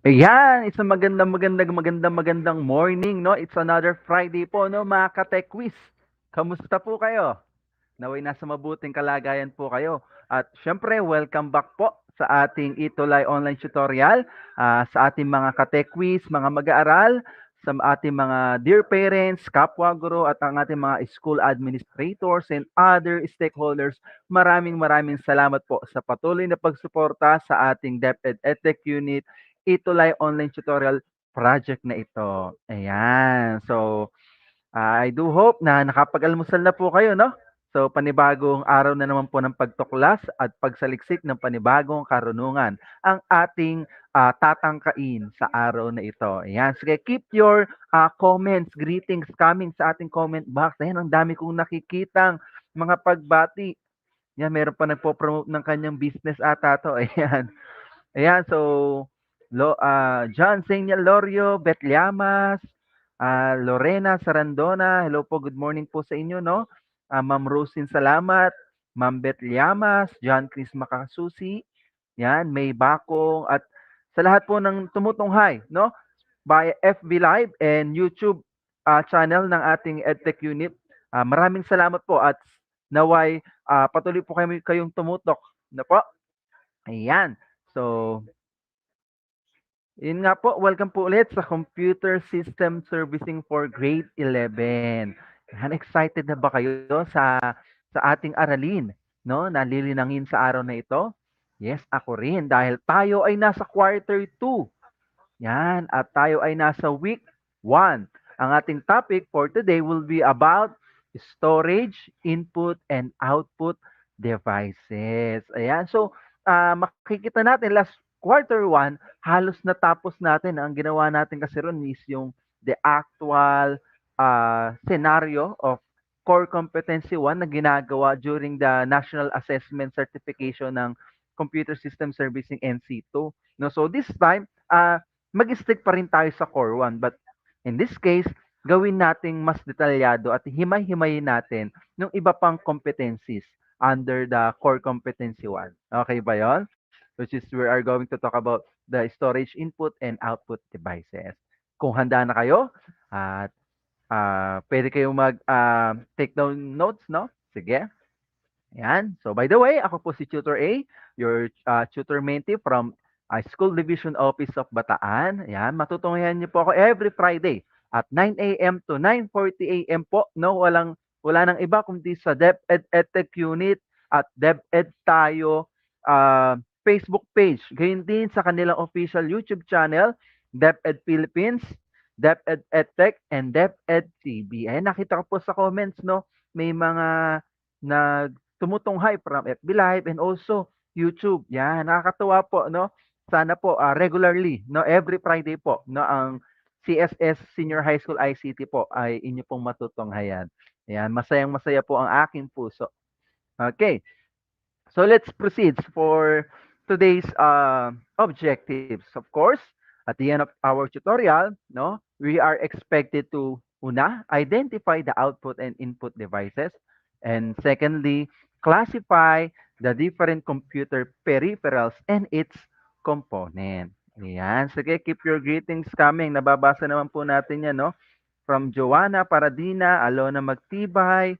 Ayan, isang magandang morning, no? It's another Friday po, no, mga ka-tech quiz. Kamusta po kayo? Naway nasa mabuting kalagayan po kayo. At syempre, welcome back po sa ating Itulay online tutorial, sa ating mga ka-tech quiz, mga mag-aaral, sa ating mga dear parents, kapwa guro, at ang ating mga school administrators and other stakeholders. Maraming salamat po sa patuloy na pagsuporta sa ating DepEd EdTech Unit Itulay online tutorial project na ito. Ayan. So, I do hope na nakapag-almusal na po kayo, no? So, panibagong araw na naman po ng pagtuklas at pagsaliksik ng panibagong karunungan ang ating tatangkain sa araw na ito. Ayan. Sige, keep your comments, greetings coming sa ating comment box. Ayan, ang dami kong nakikitang mga pagbati. Yan, meron pa nagpo-promote ng kanyang business ata to. Ayan. Ayan, so John Senior Lorio, Beth Llamas, Lorena Sarandona, hello po, good morning po sa inyo, no? Ma'am Rosin Salamat, Ma'am Beth Llamas, John Chris Makasusi, yan, May Bakong, at sa lahat po ng tumutunghay, no? By FB Live and YouTube channel ng ating EdTech Unit. Maraming salamat po at naway patuloy po kayong tumutok. Na po? Ayan. So, yun nga po, welcome po ulit sa Computer System Servicing for Grade 11. Yan, excited na ba kayo sa ating aralin, no? Nalilinangin sa araw na ito? Yes, ako rin dahil tayo ay nasa quarter 2. Yan, at tayo ay nasa week 1. Ang ating topic for today will be about storage, input, and output devices. Ayan, so makikita natin last quarter 1, halos natapos natin. Ang ginawa natin kasi ron is yung the actual scenario of core competency 1 na ginagawa during the National Assessment Certification ng Computer System Servicing NC2. No, so this time, mag-stick pa rin tayo sa core 1. But in this case, gawin nating mas detalyado at himay-himayin natin ng iba pang competencies under the core competency 1. Okay ba yon? Which is we are going to talk about the storage input and output devices. Kung handa na kayo, at pwede kayong take down notes, no? Sige. Yan. So by the way, ako po si Tutor A, your tutor mentee from School Division Office of Bataan. Yan. Matutunghayan niyo po ako every Friday at 9 a.m. to 9:40 a.m. po. No, wala nang iba kundi sa DepEd EdTech Unit at DepEd Tayo Facebook page. Gayun din sa kanilang official YouTube channel, DepEd Philippines, DepEd EdTech, and DepEd TV. Ay, nakita ko po sa comments, no, may mga nag tumutunghay from FB Live and also YouTube. Yan, nakakatuwa po, no? Sana po regularly, no, every Friday po, no, ang CSS Senior High School ICT po ay inyo pong matutunghayan. Yan, masayang-masaya po ang aking puso. Okay. So let's proceed for today's objectives. Of course, at the end of our tutorial, no, we are expected to una, identify the output and input devices, and secondly, classify the different computer peripherals and its component. Ayan. Sige, keep your greetings coming. Nababasa naman po natin yan, no? From Joanna Paradina, Alona Magtibay,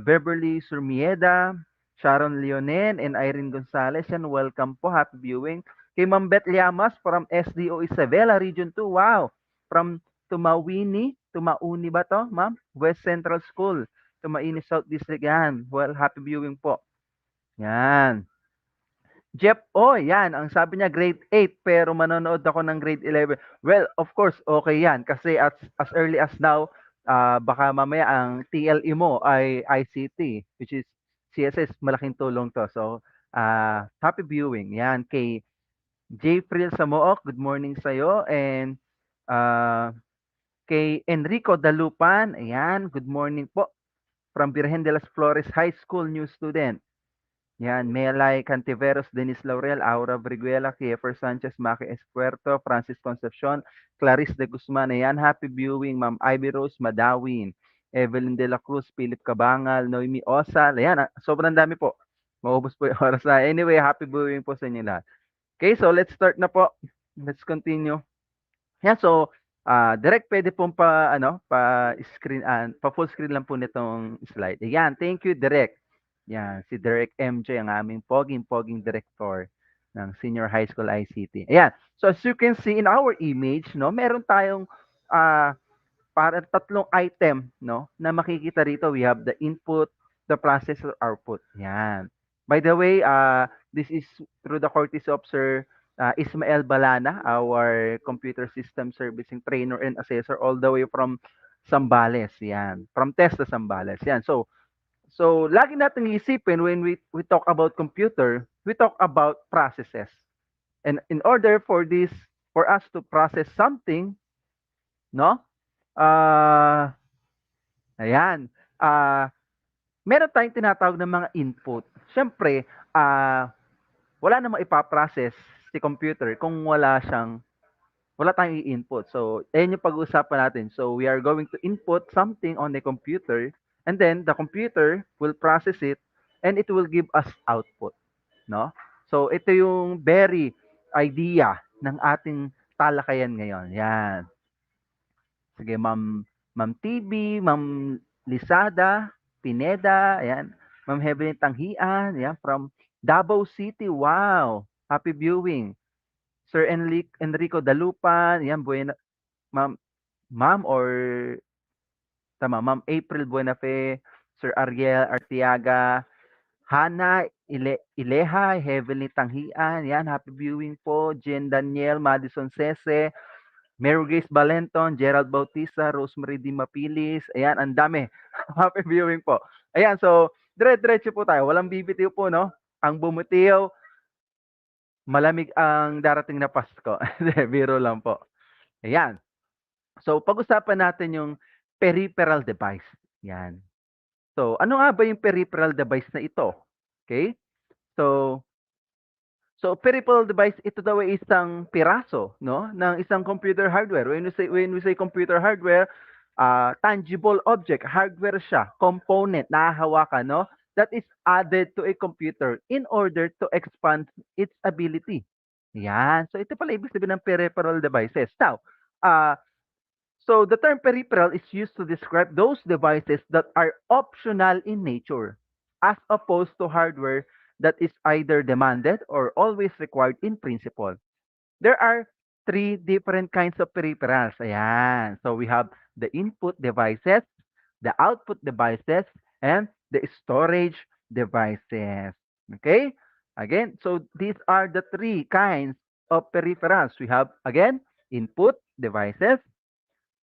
Beverly Surmieda, Sharon Leonen, and Irene Gonzalez. And welcome po. Happy viewing. Kay Ma'am Beth Llamas from SDO Isabela, Region 2. Wow. From Tumauni ba to, ma'am? West Central School. Tumaini South District yan. Well, happy viewing po. Yan. Jeff, oh, yan. Ang sabi niya grade 8 pero manonood ako ng grade 11. Well, of course, okay yan. Kasi as early as now, baka mamaya ang TLE mo ay ICT, which is CSS, malaking tulong to. So, happy viewing. Yan, kay J. Frill Samook, good morning sa'yo. And kay Enrico Dalupan, ayan, good morning po. From Virgen de las Flores High School, new student. Yan, Melay Cantiveros, Denise Laurel, Aura Briguela, Kiefer Sanchez, Maki Espuerto, Francis Concepcion, Clarice de Guzman. Ayan, happy viewing, Ma'am Ivy Rose Madawin, Evelyn de la Cruz, Philip Cabangal, Noemi Osal. Ayan, sobrang dami po. Maubos po yung oras na. Anyway, happy viewing po sa inyo lahat. Okay, so let's start na po. let's continue. Yeah, so, direct puwede pong pa-ano, pa-screen, pa-full screen lang po nitong slide. Ayan, thank you direct. Yan, si Direk MJ ang aming poging-poging director ng Senior High School ICT. Ayan, so as you can see in our image 'no, meron tayong, ah parang tatlong item 'no, na makikita rito. We have the input, the process, or output, yan. By the way, this is through the courtesy of Sir, Ismael Balana, our computer system servicing trainer and assessor all the way from Zambales, yan. From TESDA Zambales, yan. So lagi nating iisipin when we talk about computer, we talk about processes. And in order for this, for us to process something, 'no, ah ayan. Meron tayong tinatawag na mga input. Siyempre, wala namang ipa-process si computer kung wala tayong i-input. So, ayan yung pag-uusapan natin. So, we are going to input something on the computer, and then the computer will process it and it will give us output, no? So, ito yung very idea ng ating talakayan ngayon. Yan. Sige, Ma'am TB, Ma'am Lisada, Pineda, ayan. Ma'am Heavenly Tanghian, ayan, from Davao City. Wow! Happy viewing. Sir Enrico Dalupan, ayan, buena, Ma'am, Ma'am or tama, Ma'am April Buenafe, Sir Ariel Artiaga, Hana Ileha, Heavenly Tanghian, ayan, happy viewing po. Jen Daniel, Madison Sese, Mary Grace Balenton, Gerald Bautista, Rosemary Di Mapilis, ayan, ang dami. Happy viewing po. Ayan, so, dire-diretso po tayo. Walang bibitiw po, no? Ang bumitiw, malamig ang darating na Pasko. Hindi, biro lang po. Ayan. So, pag-usapan natin yung peripheral device. Yan. So, ano nga ba yung peripheral device na ito? Okay? So, peripheral device, ito daw ay isang piraso, no, ng isang computer hardware. When we say computer hardware, tangible object, hardware siya, component, nahahawakan, no, that is added to a computer in order to expand its ability. Yan. So ito pala ibig sabihin ng peripheral devices. Now, so the term peripheral is used to describe those devices that are optional in nature, as opposed to hardware that is either demanded or always required in principle. There are three different kinds of peripherals. Ayan. So we have the input devices, the output devices, and the storage devices. Okay? Again, so these are the three kinds of peripherals. We have, again, input devices,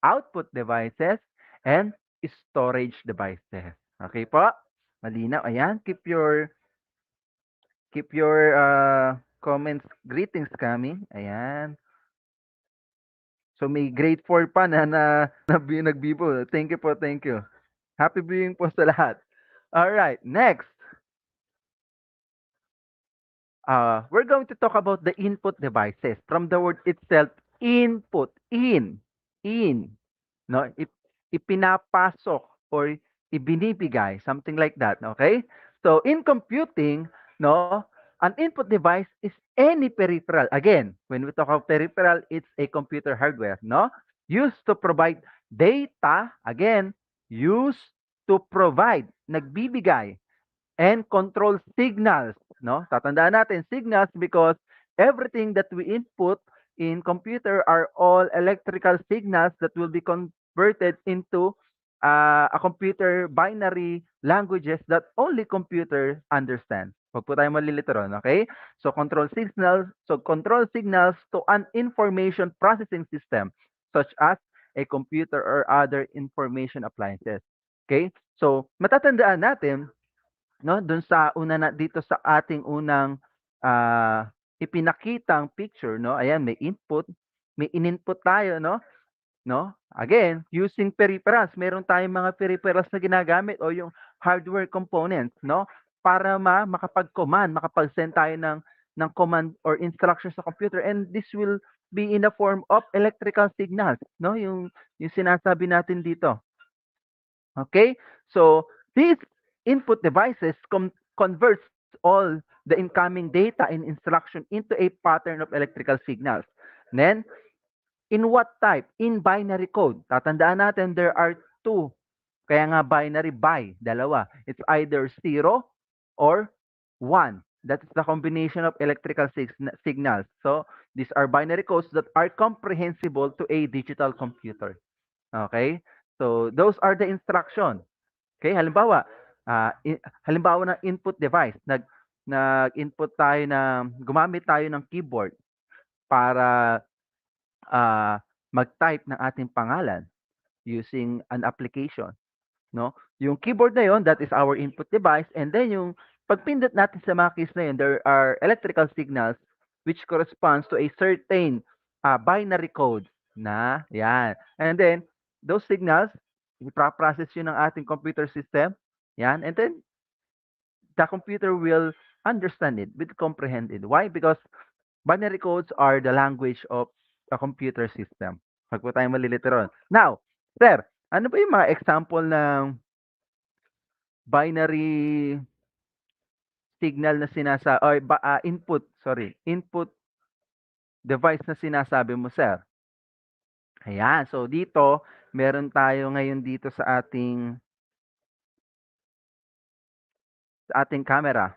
output devices, and storage devices. Okay po? Malinaw. Ayan. Keep your comments, greetings coming. Ayan. So may grade 4 pa na nagbibo. Thank you po, thank you. Happy viewing po sa lahat. All right, next. We're going to talk about the input devices. From the word itself, input, in, no? Ipinapasok or ibinibigay, something like that, okay? So in computing, no, an input device is any peripheral. Again, when we talk about peripheral, it's a computer hardware, no? Used to provide data, again, used to provide, nagbibigay, and control signals, no? Tatandaan natin signals because everything that we input in computer are all electrical signals that will be converted into a computer binary languages that only computer understand. Huwag po tayo malilito ron, okay? So control signals to an information processing system such as a computer or other information appliances. Okay? So matatandaan natin, no, dun sa una na dito sa ating unang ipinakitang picture, no, ayan, may input, may in-input tayo, no, again using peripherals, meron tayong mga peripherals na ginagamit o yung hardware components, no, para makapag-command, makapag-send tayo ng command or instructions sa computer, and this will be in the form of electrical signals, no, yung sinasabi natin dito. Okay? So, these input devices converts all the incoming data and instruction into a pattern of electrical signals. Then, in what type? In binary code. Tatandaan natin, there are two. Kaya nga binary, dalawa. It's either 0 or 1. That's the combination of electrical signals. So, these are binary codes that are comprehensible to a digital computer. Okay? So, those are the instruction. Okay? Halimbawa, halimbawa ng input device. Nag-input tayo gumamit tayo ng keyboard para mag-type ng ating pangalan using an application, no? Yung keyboard na yon, that is our input device, and then yung pagpindot natin sa mga keys na yun, there are electrical signals which corresponds to a certain binary code na yan. And then, those signals, ipa-process yun ng ating computer system, yan, and then the computer will understand it, will comprehend it. Why? Because binary codes are the language of a computer system. Huwag po tayong malilito ron. Now, sir, ano ba yung mga example ng binary signal na or input device na sinasabi mo, sir? Ayan, so dito, meron tayo ngayon dito sa ating camera.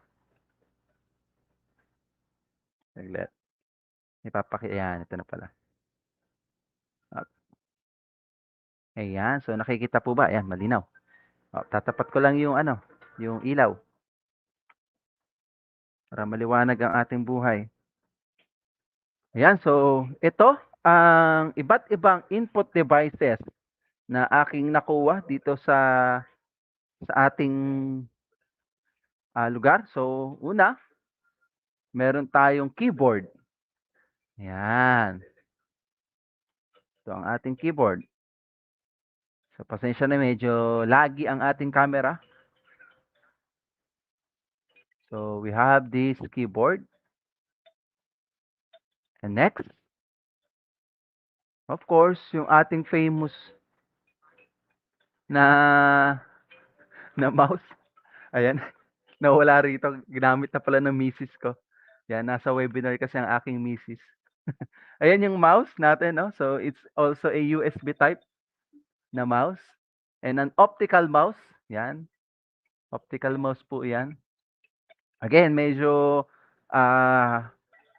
Saglit. Ayan, ito na pala. Ayan, so nakikita po ba? Ayan, malinaw. Tatapat ko lang yung yung ilaw. Para maliwanag ang ating buhay. Ayan, so ito ang iba't ibang input devices na aking nakuha dito sa ating lugar. So, una, meron tayong keyboard. Ayan. Ito ang ating keyboard. So, pasensya na, medyo laggy ang ating camera. So, we have this keyboard. And next, of course, yung ating famous na mouse. Ayan. Nawala rito. Ginamit na pala ng misis ko. Yan, nasa webinar kasi ang aking misis. Ayan yung mouse natin, no? So, it's also a USB type na mouse. And an optical mouse. Yan. Optical mouse po yan. Again, medyo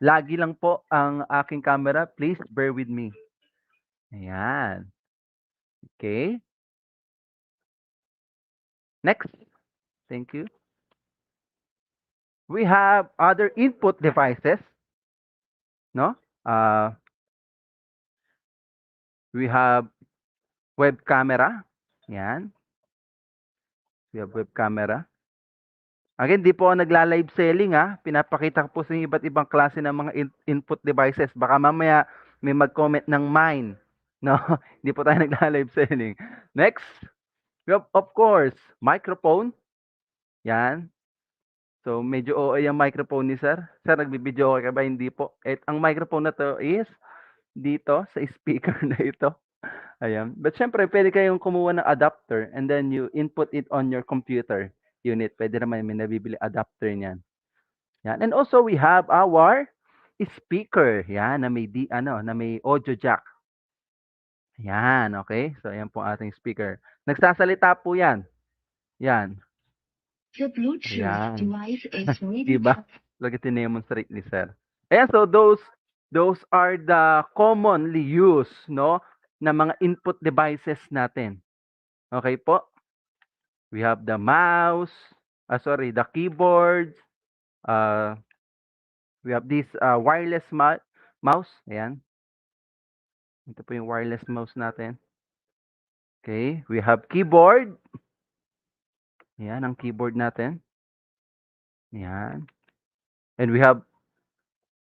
lagi lang po ang aking camera. Please bear with me. Ayan. Okay. Next. Thank you. We have other input devices. No? We have web camera. Yan. We have web camera. Again, di po ako nagla-live selling ha. Pinapakita ko po sa iba't ibang klase ng mga input devices. Baka mamaya may mag-comment ng mine. No? Hindi po tayo nagla-live selling. Next, we have, of course, microphone. Yan. So, medyo OA yung microphone ni sir. Sir, nagbibideo ka ba? Hindi po. Ang microphone na to is dito sa speaker na ito. Ayan. But syempre, pwede kayong kumuha ng adapter and then you input it on your computer unit. Pwede naman may nabibili adapter niyan. Yan. And also we have our speaker. Yan, na may audio jack. Yan, okay? So ayan po ating speaker. Nagsasalita po yan. Yan. The Bluetooth Ayan. device is ready. Diba? Look at demonstrate ni sir. Ayan, so those are the commonly used, no, na mga input devices natin. Okay po? We have the mouse, the keyboard. We have this wireless mouse. Ayan. Ito po yung wireless mouse natin. Okay. We have keyboard. Ayan, ang keyboard natin. Ayan. And we have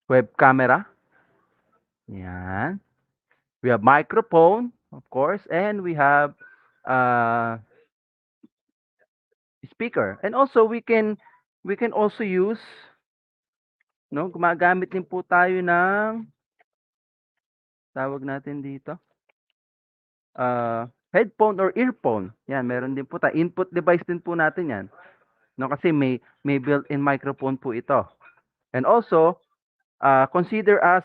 web camera. Ayan. We have microphone, of course. And we have speaker. And also we can also use, no, gumagamit din po tayo ng tawag natin dito headphone or earphone. Yan, meron din po tayo. Input device din po natin yan. No, kasi may built-in microphone po ito. And also consider as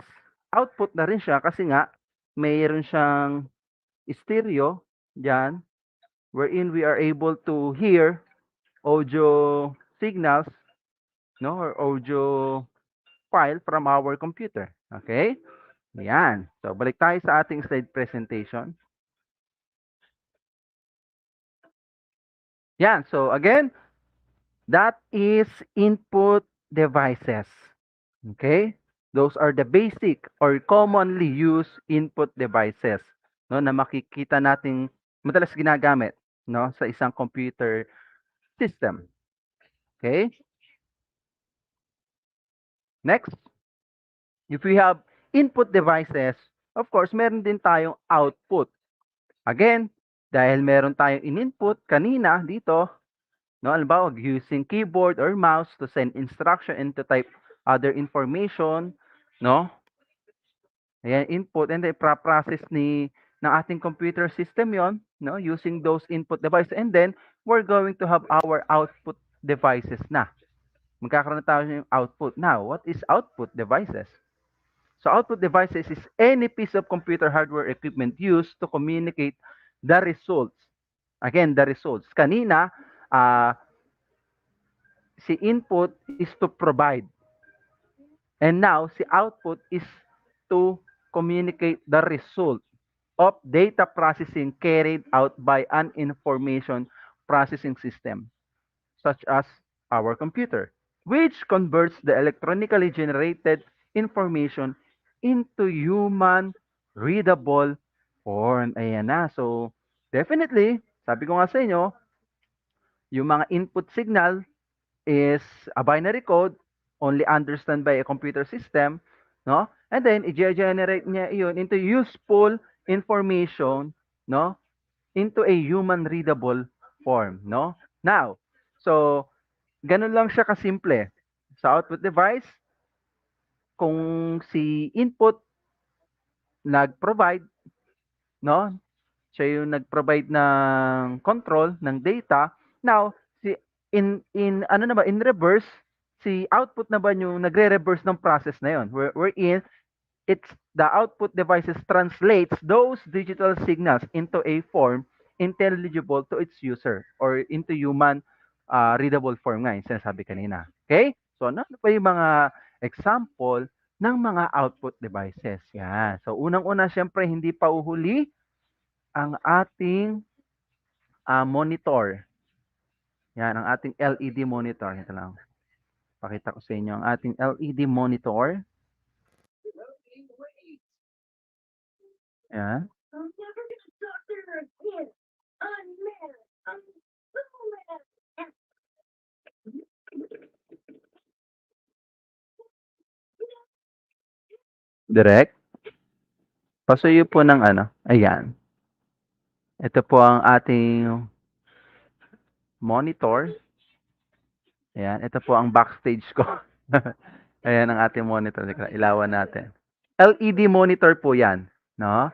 output na rin siya kasi nga mayroon siyang stereo diyan wherein we are able to hear audio signals, no, or audio file from our computer. Okay? Yan. So, balik tayo sa ating slide presentation. Yan. So, again, that is input devices. Okay? Those are the basic or commonly used input devices, no, na makikita nating madalas ginagamit, no, sa isang computer system. Okay? Next, if we have input devices, of course, meron din tayong output. Again, dahil meron tayong in-input kanina dito, no, halimbawa using keyboard or mouse to send instruction and to type other information, no? Ayan, input and then process ng ating computer system yon, no, using those input devices, and then we're going to have our output devices na. Magkakaroon na tayo ng output. Now, what is output devices? So output devices is any piece of computer hardware equipment used to communicate the results. Again, the results. Kanina, si input is to provide. And now, si output is to communicate the result of data processing carried out by an information processing system, such as our computer, which converts the electronically generated information into human readable form. Ayan na. So, definitely, sabi ko nga sa inyo, yung mga input signal is a binary code only understand by a computer system, no? And then i-generate niya iyon into useful information, no? Into a human readable form, no? Now, so ganun lang siya kasimple. Sa output device, kung si input nag-provide, no? Siya yung nag-provide ng control ng data. Now, si in ano na ba, in reverse, si output na ba yung nagre-reverse ng process na yon, wherein it's the output devices translates those digital signals into a form intelligible to its user or into human readable form nga yung sinasabi kanina. Okay? So, ano pa yung mga example ng mga output devices? Yan. So, unang-una, syempre, hindi pa uhuli ang ating monitor. Yan, ang ating LED monitor. Ito lang. Pakita ko sa inyo ang ating LED monitor. Yan. Direct. Pasuyo po ng ano. Ayan. Ito po ang ating monitor. Ayan. Ito po ang backstage ko. Ayan ang ating monitor. Ilawan natin. LED monitor po yan. No?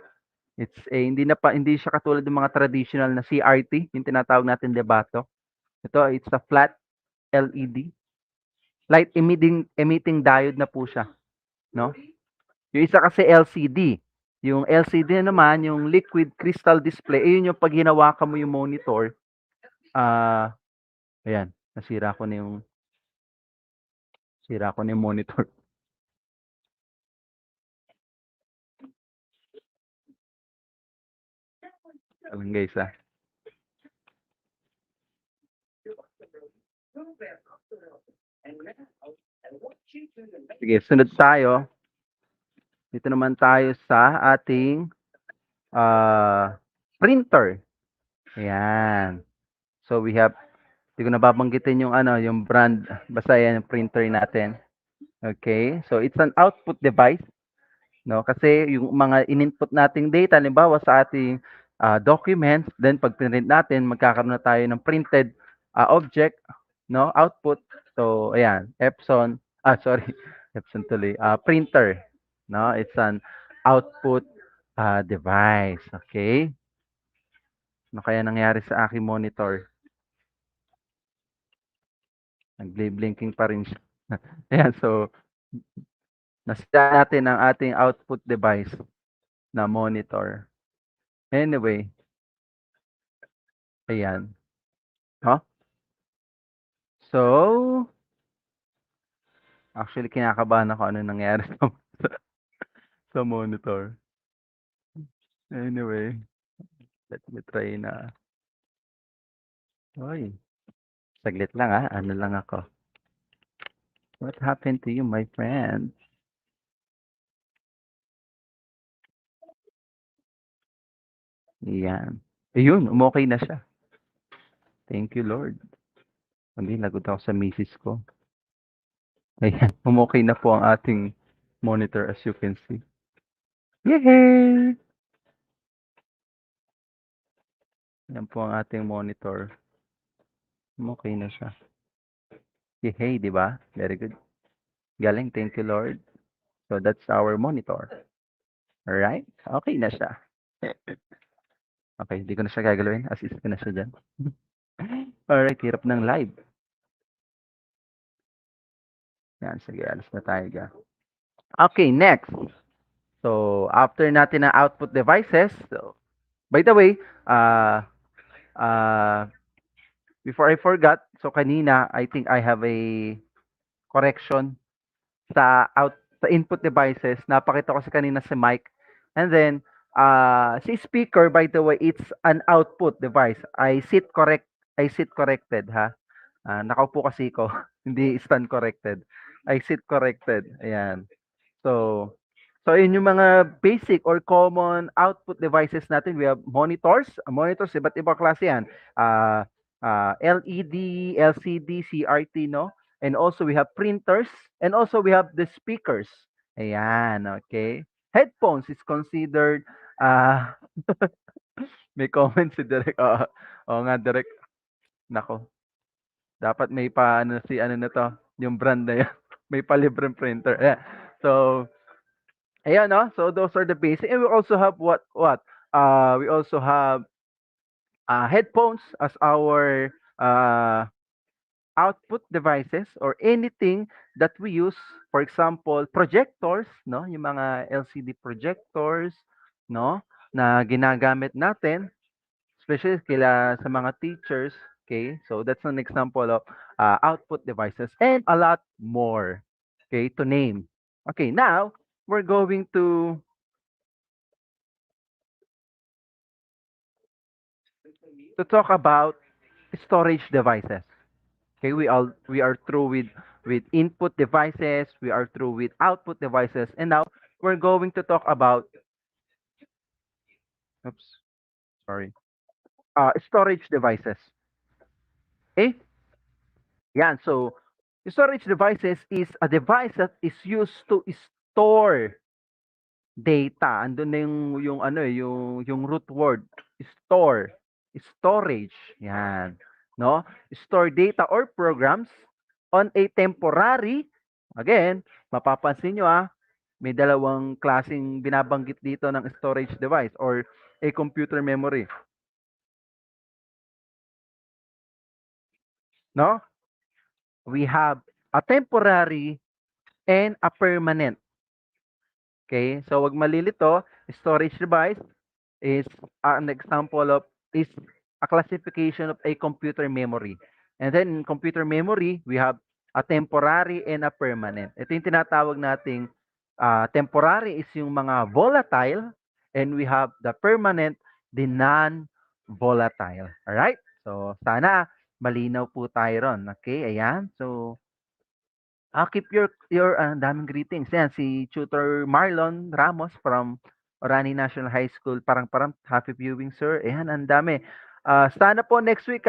It's a, hindi siya katulad ng mga traditional na CRT, yung tinatawag natin debato. Ito, it's a flat LED. Light emitting diode na po siya. No? Yung isa kasi LCD. Yung LCD naman, yung liquid crystal display, ayun yung pag hinawakan mo yung monitor, ayan, sira ko na yung monitor. Alam guys, Sige, sunod tayo. Dito naman tayo sa ating printer. Ayan. So we have, hindi ko nababanggitin yung yung brand, basta yan yung printer natin. Okay? So it's an output device, no? Kasi yung mga in-input nating data, halimbawa sa ating documents, then pag print natin, magkakaroon na tayo ng printed object, no? Output. So ayan, Epson tuloy, printer, no? It's an output device. Okay? Ano kaya nangyari sa aking monitor? Nag-blinking pa rin siya. Ayan, so Nasira natin ang ating output device na monitor. Anyway, ayan. Huh? So, actually, kinakabahan ako ano nangyari sa monitor. Anyway, let me try na. Oy, saglit lang ano lang ako. What happened to you, my friend? Yan. Ayun, umokay na siya. Thank you, Lord. Hindi, lagot ako sa misis ko. Ayan, umokay na po ang ating monitor as you can see. Yay! Yan po ang ating monitor. Umokay na siya. Yay, di ba? Very good. Galing, thank you, Lord. So that's our monitor. Alright? Okay na siya. Okay, hindi ko na siya gagalawin. Assist ko na siya dyan. Alright, hirap ng live. Yan, sige, alis na tayo dyan. Okay, next. So, after natin ang output devices, so, by the way, before I forgot, so kanina, I think I have a correction sa input devices. Napakita ko sa kanina si mic. And then, si speaker, by the way, it's an output device. I sit corrected, ha? Nakaupo kasi ko, hindi stand corrected. I sit corrected. Ayan. So, yun yung mga basic or common output devices natin. We have monitors. Monitors, iba't ibang klase yan. LED, LCD, CRT, no? And also we have printers. And also we have the speakers. Ayan, okay. Headphones is considered, may comment si Direk. Oo nga, Direk. Nako, dapat may pa, ano, si ano na to, yung brand na yan. May palibreng printer. Ayan. So, ayan, no? So those are the basic. And we also have what? We also have headphones as our output devices or anything that we use. For example, projectors, no? Yung mga LCD projectors, no? Na ginagamit natin, especially sa mga teachers. Okay, so that's an example of output devices and a lot more. Okay, to name. Okay, now we're going to talk about storage devices. Okay, we are through with input devices, we are through with output devices, and now we're going to talk about oops, sorry. Storage devices. Okay? Yan, so storage devices is a device that is used to store data. Andun na yung ano yung root word, store, storage. Yan, no? Store data or programs on a temporary, again, mapapansin nyo may dalawang klaseng binabanggit dito ng storage device or a computer memory. No? We have a temporary and a permanent. Okay? So wag malilito, storage device is an example of is a classification of a computer memory. And then in computer memory, we have a temporary and a permanent. Ito yung tinatawag nating temporary is yung mga volatile and we have the permanent, the non-volatile. Alright? So sana malinaw po tayo ron. Okay? Ayan. So keep your daming greetings. Yan, si Tutor Marlon Ramos from Orani National High School. Parang happy viewing, sir. Ayan, ang dami. Sana po next week,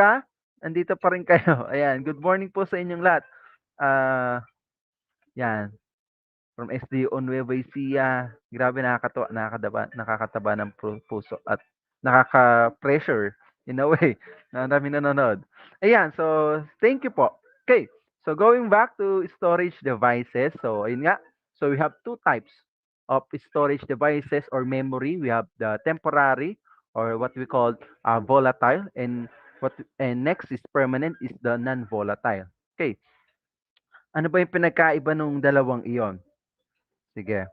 andito pa rin kayo. Ayan, good morning po sa inyong lahat. Yan, from SDO Nueva Ecija. Grabe, nakakataba ng puso at nakaka-pressure in a way. Na dami nanonood. Ayan, so thank you po. Okay, so going back to storage devices. So, ayun nga. So, we have two types of storage devices or memory. We have the temporary or what we call volatile and next is permanent is the non-volatile. Okay. Ano ba yung pinagkaiba nung dalawang iyon? Sige.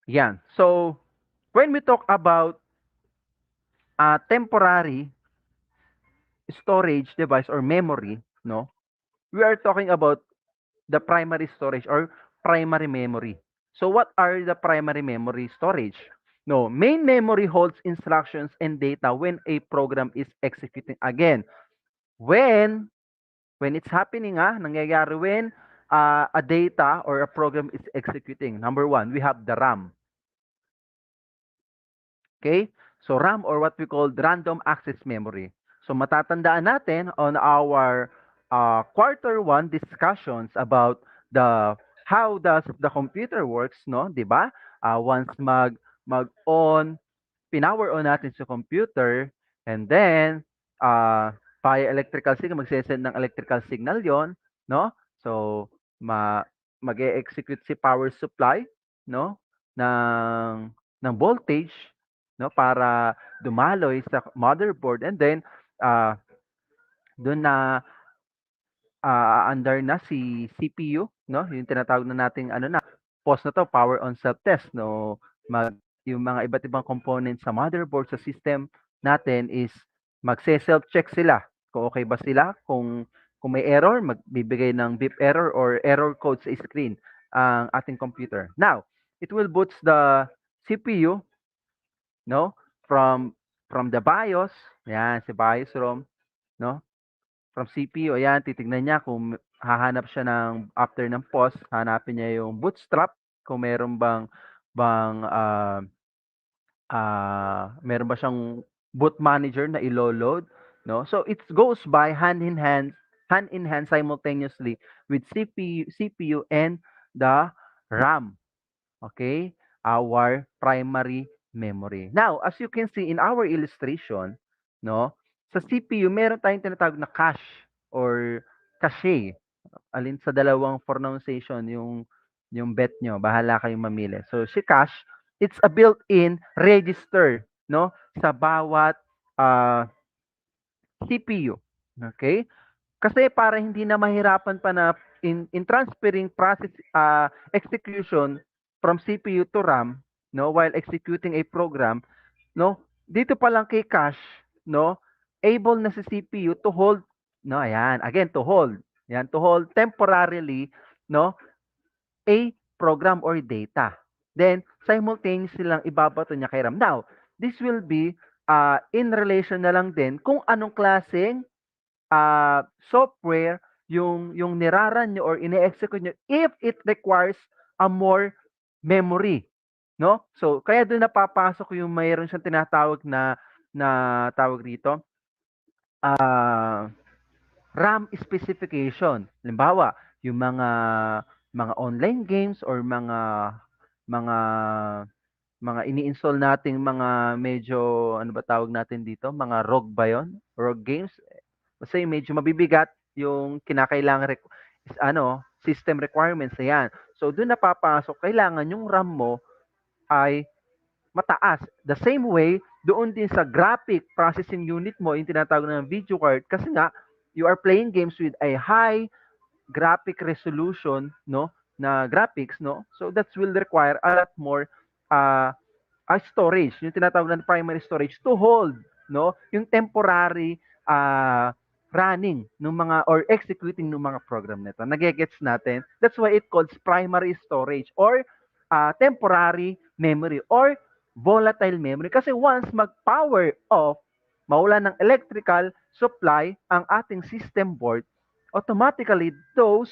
Yan. So, when we talk about temporary storage device or memory, no, we are talking about the primary storage or primary memory. So what are the primary memory storage? No, main memory holds instructions and data when a program is executing. Again, when it's happening, nangyayari when a data or a program is executing. Number one, we have the RAM. Okay? So RAM or what we call random access memory. So matatandaan natin on our quarter one discussions about the how does the computer works, no? 'Di ba? Once mag-on, pinower on natin sa computer and then via electrical signal magse-send ng electrical signal 'yon, no? So mag-e-execute si power supply, no? ng voltage, no, para dumaloy sa motherboard and then uh, doon na under na si CPU, no? Yung tinatawag na nating ano na, pause na to, power on self-test, no? Yung mga iba't ibang components sa motherboard, sa system natin is magse-self-check sila. Kung okay ba sila, kung may error, magbibigay ng beep error or error code sa screen ang ating computer. Now, it will boots the CPU, no? From the BIOS, yan, si BIOS ROM, no? From CPU, ayan, titignan niya kung hahanap siya ng after ng pause, hanapin niya yung bootstrap kung meron bang meron ba siyang boot manager na ilo-load, no? So it goes by hand in hand simultaneously with CPU and the RAM. Okay? Our primary memory. Now, as you can see in our illustration, no? Sa CPU, meron tayong tinatawag na cache or cache. Alin sa dalawang pronunciation yung bet nyo, bahala kayong mamili. So si cache, it's a built-in register, no, sa bawat CPU. Okay? Kasi para hindi na mahirapan pa na in transferring process execution from CPU to RAM, no, while executing a program, no, dito pa lang kay cache, no, able na si CPU to hold, no, ayan, again, to hold, yan, to hold temporarily, no, a program or data. Then, simultaneously lang ibabato niya kay RAM. Now, this will be in relation na lang din kung anong klaseng software yung niraran nyo or ine-execute nyo if it requires a more memory, no? So, kaya doon napapasok yung mayroon siyang tinatawag na tawag rito, RAM specification. Halimbawa, yung mga online games or mga mga ini-install nating mga medyo ano ba tawag natin dito, mga ROG ba 'yon? ROG games. Kasi medyo mabibigat yung kinakailangan is ano, system requirements na yan. So doon napapasok, kailangan yung RAM mo ay mataas. The same way, doon din sa graphic processing unit mo, yung tinatawag ng video card, kasi nga, you are playing games with a high graphic resolution, no, na graphics, no? So that will require a lot more uh, storage, yung tinatawag na primary storage to hold, no, yung temporary running ng mga or executing ng mga program nito. Nagegets natin? That's why it calls primary storage or temporary memory or volatile memory. Kasi once mag-power off, mawala ng electrical supply ang ating system board, automatically those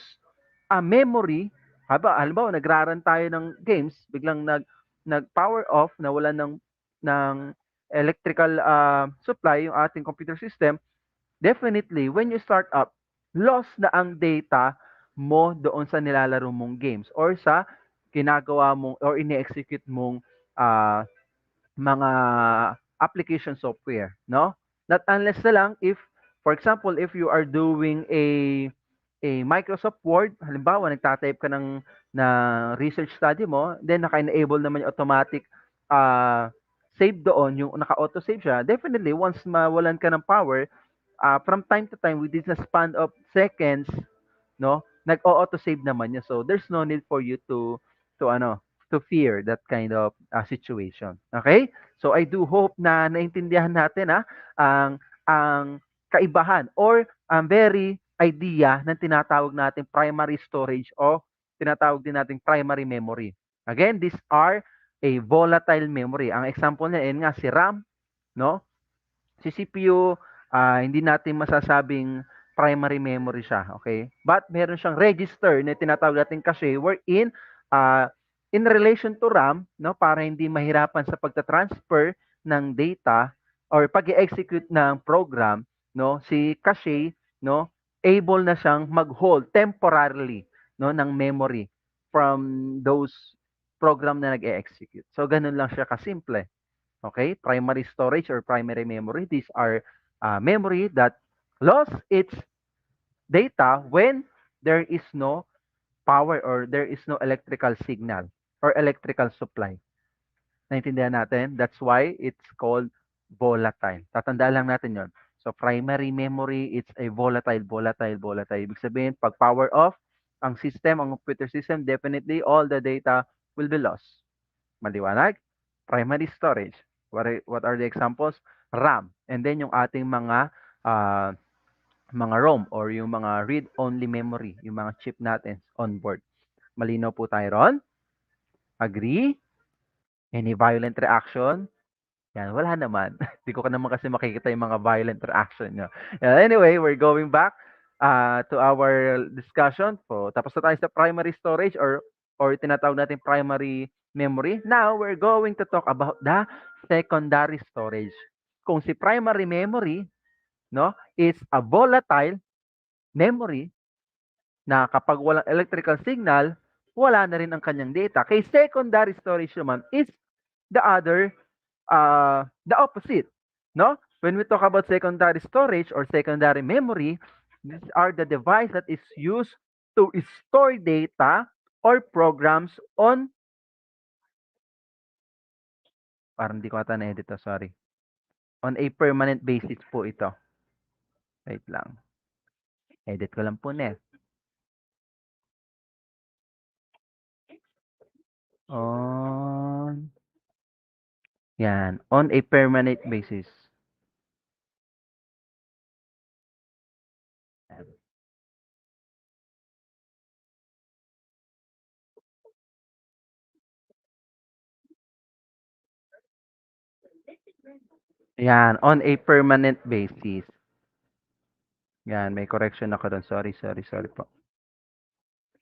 memory, halimbawa nagraran tayo ng games, biglang nag-power off, nawalan ng electrical supply yung ating computer system, definitely when you start up, lost na ang data mo doon sa nilalaro mong games or sa ginagawa mong or ini-execute mong mga application software, no? Not unless na lang if, for example, if you are doing a Microsoft Word, halimbawa nagta-type ka na research study mo, then naka-enable naman yung automatic save doon, yung naka-auto save siya, definitely once mawalan ka ng power, from time to time within a span of seconds, no, nag-auto-save naman niya. So there's no need for you to fear that kind of situation. Okay? So I do hope na naintindihan natin ang kaibahan or ang very idea ng tinatawag nating primary storage o tinatawag din nating primary memory. Again, these are a volatile memory. Ang example niya nga si RAM, no? Si CPU, hindi natin masasabing primary memory siya, okay? But meron siyang register na tinatawag nating cache wherein in relation to RAM, no, para hindi mahirapan sa pagta-transfer ng data or pag-execute ng program, no, si cache, no, able na siyang mag-hold temporarily, no, ng memory from those program na nag-execute. So ganun lang siya kasimple. Okay, primary storage or primary memory. These are memory that lost its data when there is no power or there is no electrical signal or electrical supply. Naintindihan natin? That's why it's called volatile. Tatandaan lang natin yon. So primary memory, it's a volatile. Ibig sabihin, pag power off, ang system, ang computer system, definitely all the data will be lost. Maliwanag? Primary storage. What are the examples? RAM. And then yung ating mga ROM or yung mga read-only memory, yung mga chip natin on board. Malinaw po tayo ron? Agree? Any violent reaction? Yan, wala naman. Hindi ko ka naman kasi makikita yung mga violent reaction nyo. Anyway, we're going back to our discussion. So, tapos na tayo sa primary storage or tinatawag natin primary memory. Now, we're going to talk about the secondary storage. Kung si primary memory, no, is a volatile memory na kapag walang electrical signal, wala na rin ang kanyang data. Kay secondary storage naman is the opposite, no? When we talk about secondary storage or secondary memory, these are the device that is used to store data or programs on parang di ko ata na-edit to, sorry. On a permanent basis po ito. Wait lang. Edit ko lang po net. On a permanent basis. Yan, on a permanent basis. Yan, may correction ako doon. Sorry po.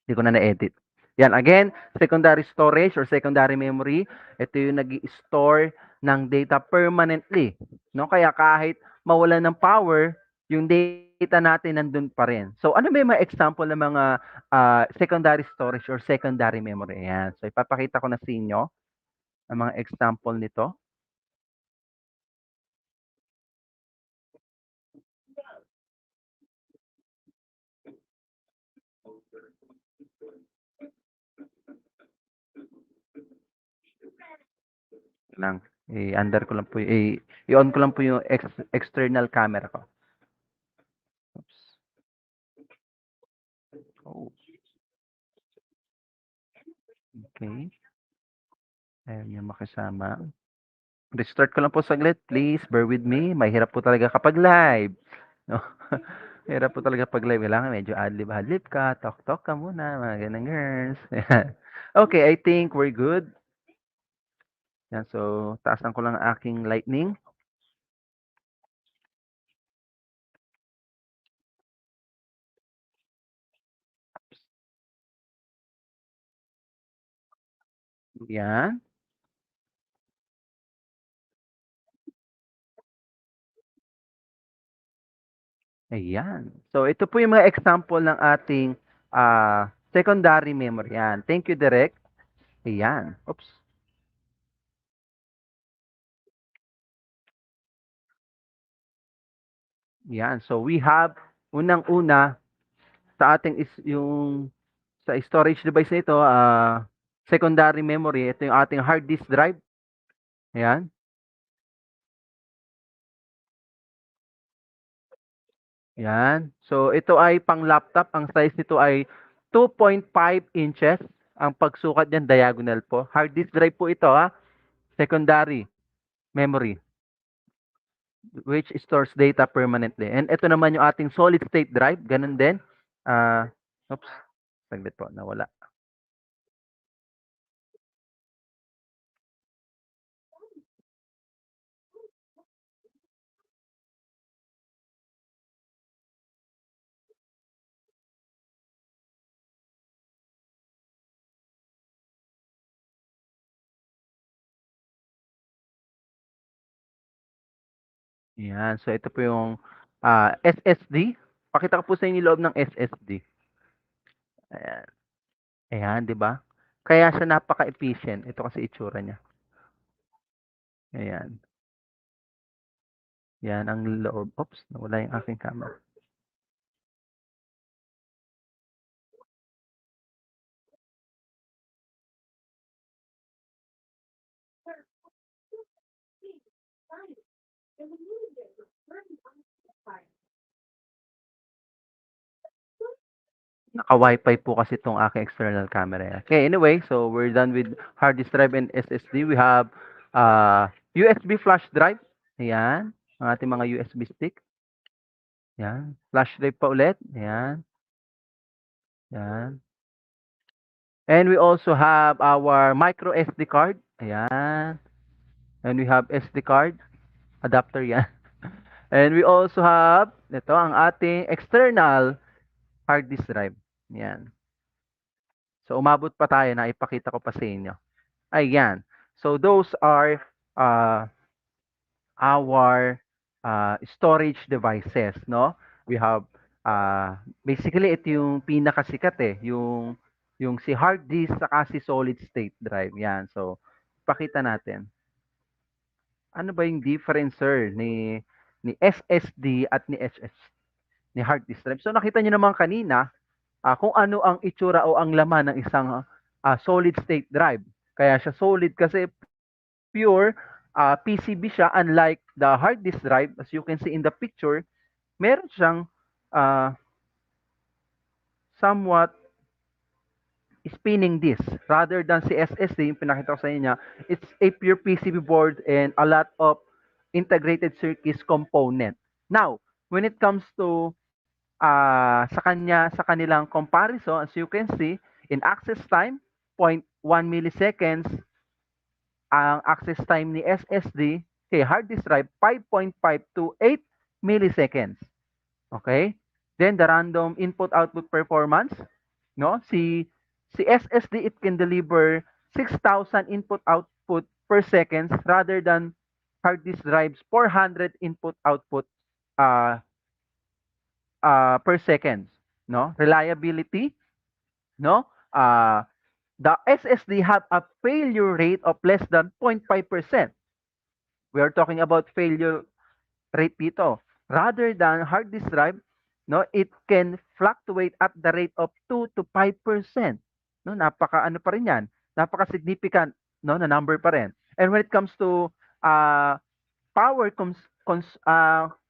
Hindi ko na na-edit. Yan, again, secondary storage or secondary memory, ito yung nag-store ng data permanently. No? Kaya kahit mawalan ng power, yung data natin nandun pa rin. So, ano ba yung mga example ng mga secondary storage or secondary memory? Yan. So, ipapakita ko na sa inyo ang mga example nito. Lang. I-under ko lang po, i-on ko lang po yung external camera ko. Oops. Oh. Okay. Ayan yung makisama. Restart ko lang po saglit. Please, bear with me. Mahirap po talaga kapag live. No? Mahirap po talaga pag live. Kailangan medyo adlib-adlib ka. Talk-talk ka muna. Mga ganang girls. Okay, I think we're good. Yan, so, taasan ko lang ang aking lightning. Yan. Ayan. So, ito po yung mga example ng ating secondary memory. Yan. Thank you, Direk. Ayan. Oops. Yan. So, we have, unang-una, sa ating sa storage device nito, secondary memory, ito yung ating hard disk drive. Ayan. Yan. So, ito ay pang laptop. Ang size nito ay 2.5 inches ang pagsukat niyan, diagonal po. Hard disk drive po ito, ha. Secondary memory, which stores data permanently. And ito naman yung ating solid state drive, ganun din. Oops, saglit po, nawala. Yan, so ito po yung SSD. Pakita ko po sa inyo yung loob ng SSD. Ayan. Ayan, di ba? Kaya siya napaka-efficient. Ito kasi itsura niya. Ayan. Yan ang loob. Oops, nawala yung aking camera. Naka-Wi-Fi po kasi itong aking external camera. Okay, anyway, so we're done with hard disk drive and SSD. We have USB flash drive. Ayan, ang ating mga USB stick. Ayan, flash drive pa ulit. Ayan. Ayan. And we also have our micro SD card. Ayan. And we have SD card. Adapter yan. And we also have, ito ang ating external hard disk drive. Ayan. So umabot pa tayo na ipakita ko pa sa inyo. Ayan. So those are our storage devices, no? We have basically ito yung pinakasikat eh, yung si hard disk saka si solid state drive. Yan. So pakita natin. Ano ba yung difference, sir, ni SSD at ni hard disk drive? So nakita niyo naman kanina kung ano ang itsura o ang laman ng isang solid state drive. Kaya siya solid kasi pure PCB siya, unlike the hard disk drive. As you can see in the picture, meron siyang somewhat spinning disk rather than si SSD, yung pinakita ko sa inyo, it's a pure PCB board and a lot of integrated circuits component. Now, when it comes to sa kanilang comparison, as you can see, in access time, 0.1 milliseconds, ang access time ni SSD kay hard disk drive, 5.5 to 8 milliseconds. Okay? Then the random input-output performance, no? Si SSD, it can deliver 6,000 input-output per seconds rather than hard disk drives 400 input-output per seconds, no? Reliability, no? The SSD have a failure rate of less than 0.5%. We are talking about failure rate dito. Rather than hard disk drive, no, it can fluctuate at the rate of 2 to 5%. No, napaka ano pa rin 'yan. Napaka significant, no, na number pa rin. And when it comes to power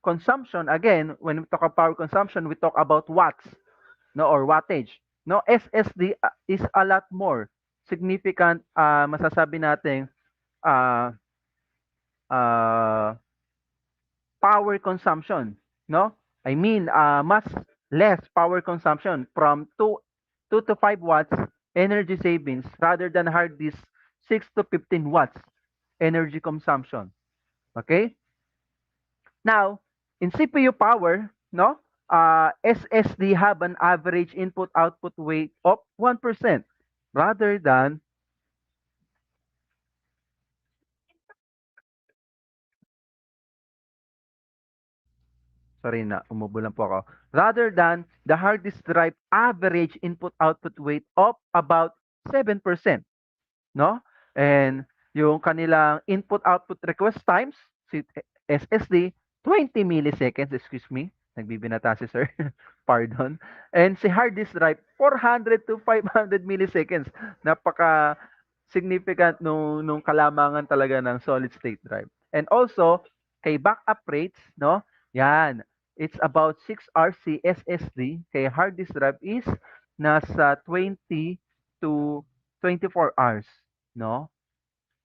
consumption, again, when we talk about power consumption, we talk about watts, no, or wattage. No, SSD is a lot more significant, masasabi natin power consumption, no? I mean, much less power consumption from 2 to 5 watts energy savings rather than hard disk 6 to 15 watts energy consumption. Okay? Now, in CPU power, no? SSD have an average input-output weight of 1% rather than sorry na, umubo lang po ako. Rather than the hard disk drive average input-output weight of about 7%. No? And yung kanilang input-output request times, si SSD, 20 milliseconds, excuse me. Nagbibinata si sir. Pardon. And si hard disk drive, 400 to 500 milliseconds. Napaka significant nung kalamangan talaga ng solid state drive. And also, kay backup rates, no? Yan. It's about 6 RC SSD. Kay hard disk drive is nasa 20 to 24 hours, no?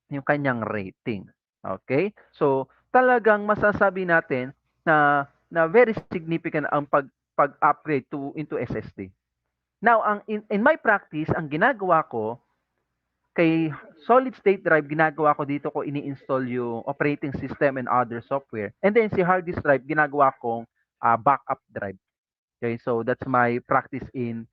Yung kanyang rating. Okay? So, talagang masasabi natin na very significant ang pag-upgrade to into SSD. Now, ang in my practice, ang ginagawa ko kay solid state drive, ginagawa ko dito ko ini-install yung operating system and other software. And then si hard disk drive, ginagawa kong backup drive. Okay, so that's my practice in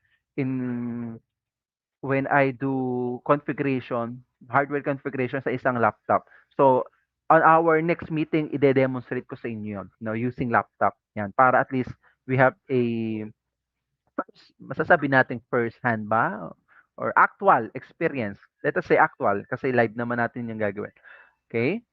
when I do configuration, hardware configuration sa isang laptop. So, on our next meeting, ide-demonstrate ko sa inyo yun, using laptop. Yan, para at least we have a masasabi nating first hand ba or actual experience. Let us say actual kasi live naman natin yung gagawin. Okay?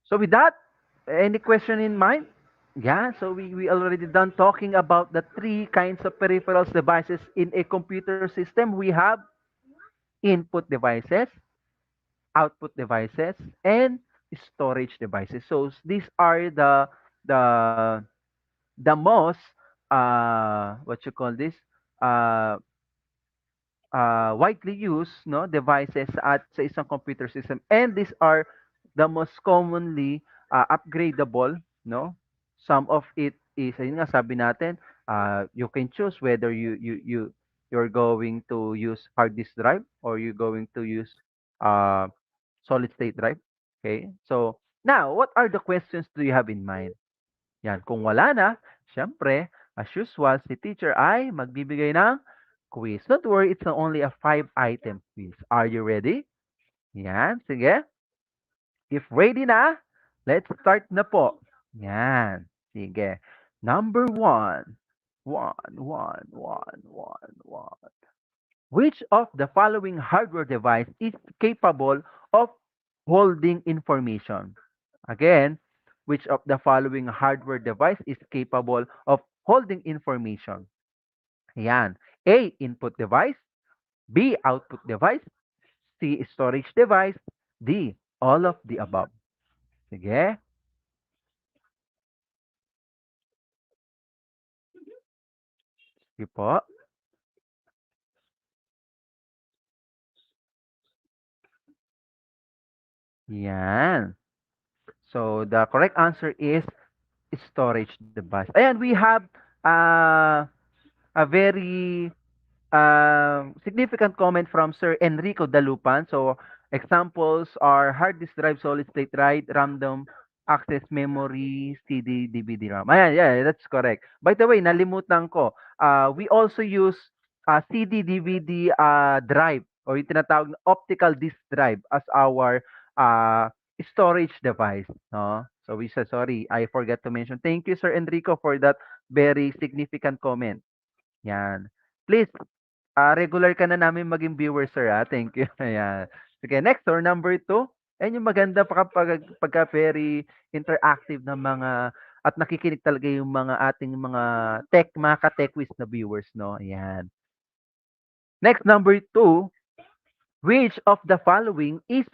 So with that, any question in mind? Yeah, so we already done talking about the three kinds of peripherals devices in a computer system. We have input devices, output devices, and storage devices. So these are the the most what you call this uh widely used devices at sa isang computer system, and these are the most commonly upgradable, some of it is ayun nga sabi natin, you can choose whether you're going to use hard disk drive or you're going to use uh solid state drive. Okay, so now what are the questions do you have in mind? Yan, kung wala na, syempre, as usual, si teacher ay magbibigay ng quiz. Don't worry, it's only a 5-item quiz. Are you ready? Yan, sige. If ready na, let's start na po. Yan, sige. Number one. One. Which of the following hardware device is capable of holding information? Again, which of the following hardware device is capable of holding information? Ayan. A, input device. B, output device. C, storage device. D, all of the above. Sige. Sige po. Yan. So, the correct answer is storage device. Ayan, we have a very significant comment from Sir Enrico Dalupan. So, examples are hard disk drive, solid state drive, random access memory, CD, DVD RAM. Ayan, yeah, that's correct. By the way, nalimutan ko. We also use CD, DVD drive or yung tinatawag na optical disk drive as our storage device. No? So we said, sorry, I forgot to mention. Thank you, Sir Enrico, for that very significant comment. Yan. Please, regular ka na namin maging viewer, sir, Thank you. Ayan. Sige, next or number 2. Ayan yung maganda pagka very interactive na mga at nakikinig talaga yung mga ating mga ka-tech quiz na viewers, no? Ayan. Next, number 2. Which of the following is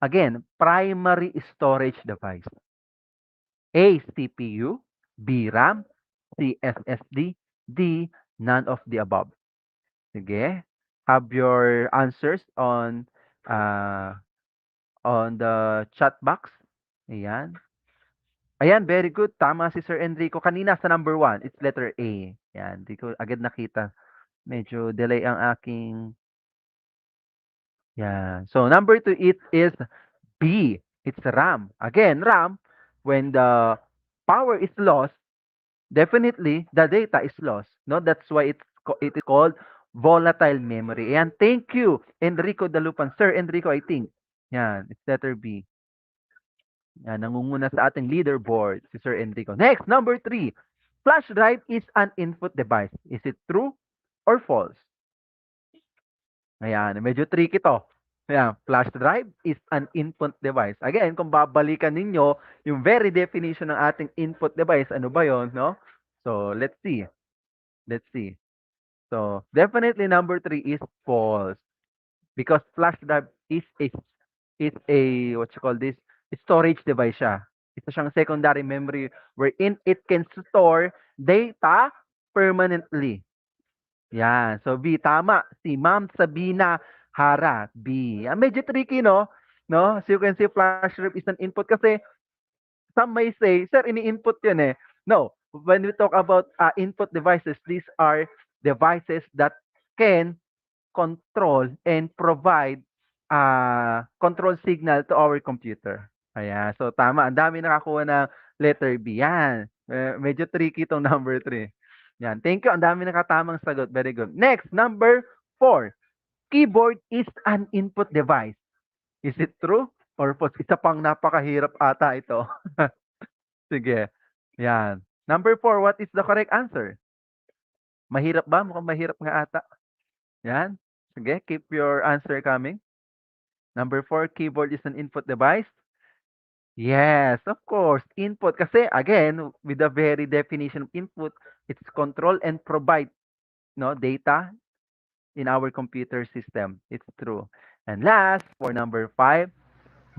again, primary storage device? A, CPU, B, RAM, C, SSD, D, none of the above. Sige. Have your answers on the chat box. Ayan. Ayan, very good. Tama si Sir Enrico. Kanina sa number 1, it's letter A. Ayan, di ko agad nakita. Medyo delay ang aking. Yan. So, number 2, it is B. It's RAM. Again, RAM, when the power is lost, definitely the data is lost. No, that's why it is called volatile memory. And thank you, Enrico Dalupan. Sir Enrico, I think. Yan, it's letter B. Yan, nangunguna sa ating leaderboard, si Sir Enrico. Next, number 3. Flash drive is an input device. Is it true or false? Ayan, medyo tricky to. Ayan, flash drive is an input device. Again, kung babalikan ninyo yung very definition ng ating input device, ano ba yon, no? So, let's see. Let's see. So, definitely number 3 is false because flash drive is a what you call this, storage device siya. Ito siyang secondary memory wherein it can store data permanently. Yan. So B, tama. Si Ma'am Sabina Hara. B. Medyo tricky, no? No? So you can see flash rep is an input kasi some may say, sir, ini-input yun eh. No. When we talk about input devices, these are devices that can control and provide control signal to our computer. Ayan. So, tama. Ang dami nakakuha ng letter B. Yan. Medyo tricky itong number 3. Yan. Thank you. Ang dami nakatamang sagot. Very good. Next, number 4. Keyboard is an input device. Is it true or false? Isa pang napakahirap ata ito. Sige. Yan. Number 4, what is the correct answer? Mahirap ba? Mukhang mahirap nga ata. Yan. Sige, keep your answer coming. Number 4, keyboard is an input device. Yes, of course, input. Kasi again, with the very definition of input, it's control and provide data in our computer system. It's true. And last, for number 5,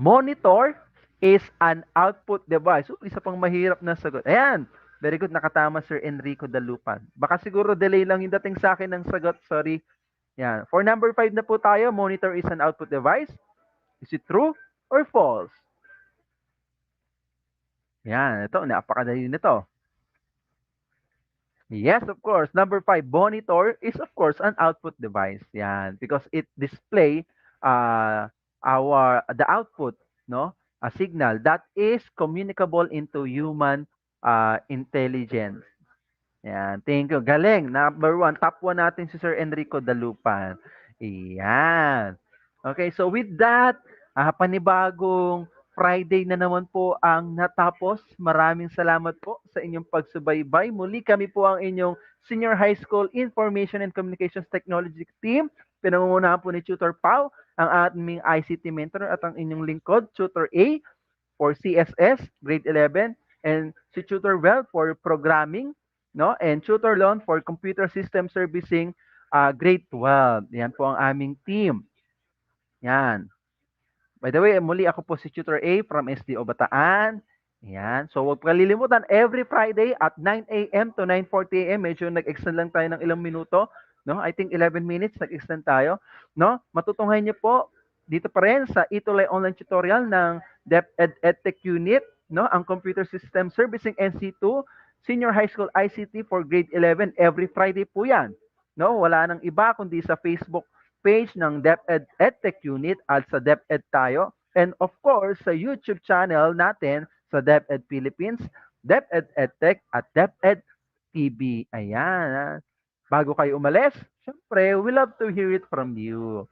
monitor is an output device. Isa pang mahirap na sagot. Ayan. Very good. Nakatama, Sir Enrico Dalupan. Baka siguro delay lang yung dating sa akin ng sagot. Sorry. Yan. For number 5 na po tayo, monitor is an output device. Is it true or false? Yan. Ito, napakadali nito. Yes, of course. Number 5, monitor is of course an output device. Yan. Because it display the output, a signal that is communicable into human intelligence. Yan. Thank you. Galing. Number 1, top 1 natin si Sir Enrico Dalupan. Yan. Okay, so with that, panibagong Friday na naman po ang natapos. Maraming salamat po sa inyong pagsubaybay. Muli kami po ang inyong Senior High School Information and Communications Technology Team. Pinangungunahan po ni Tutor Pau, ang aming ICT mentor at ang inyong lingkod, Tutor A for CSS, grade 11, and si Tutor Well for programming, and Tutor Lon for computer system servicing, grade 12. Yan po ang aming team. Yan. By the way, muli ako po si Tutor A from SDO Bataan. Yan. So, huwag kalilimutan, every Friday at 9 a.m. to 9:40 a.m. Medyo nag-extend lang tayo ng ilang minuto. I think 11 minutes nag-extend tayo. Matutunghayan niyo po dito pa rin sa Itulay Online Tutorial ng DepEd EdTech Unit, ang Computer System Servicing NC2, Senior High School ICT for grade 11. Every Friday po yan. Wala nang iba kundi sa Facebook page ng DepEd EdTech Unit at sa DepEd tayo. And of course, sa YouTube channel natin sa DepEd Philippines, DepEd EdTech at DepEd TV. Ayan. Bago kayo umalis, syempre, we love to hear it from you.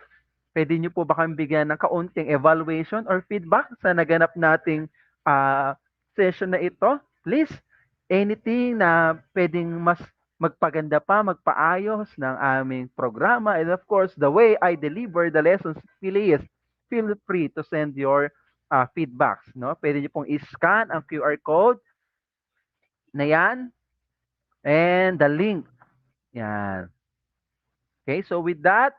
Pwede nyo po ba kami bigyan ng kaunting evaluation or feedback sa naganap nating session na ito? Please, anything na pwedeng mas magpaganda pa, magpaayos ng aming programa. And of course, the way I deliver the lessons, please feel free to send your feedbacks. Pwede nyo pong i-scan ang QR code na yan and the link. Yan. Okay, so with that,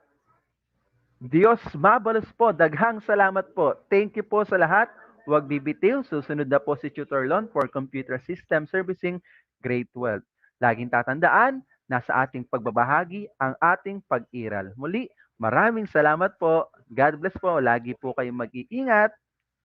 Diyos mabalos po. Daghang salamat po. Thank you po sa lahat. Huwag bibitiw. Susunod na po si Tutor Lon for Computer System Servicing Grade 12. Laging tatandaan, nasa ating pagbabahagi ang ating pag-iral. Muli, maraming salamat po. God bless po. Lagi po kayong mag-iingat.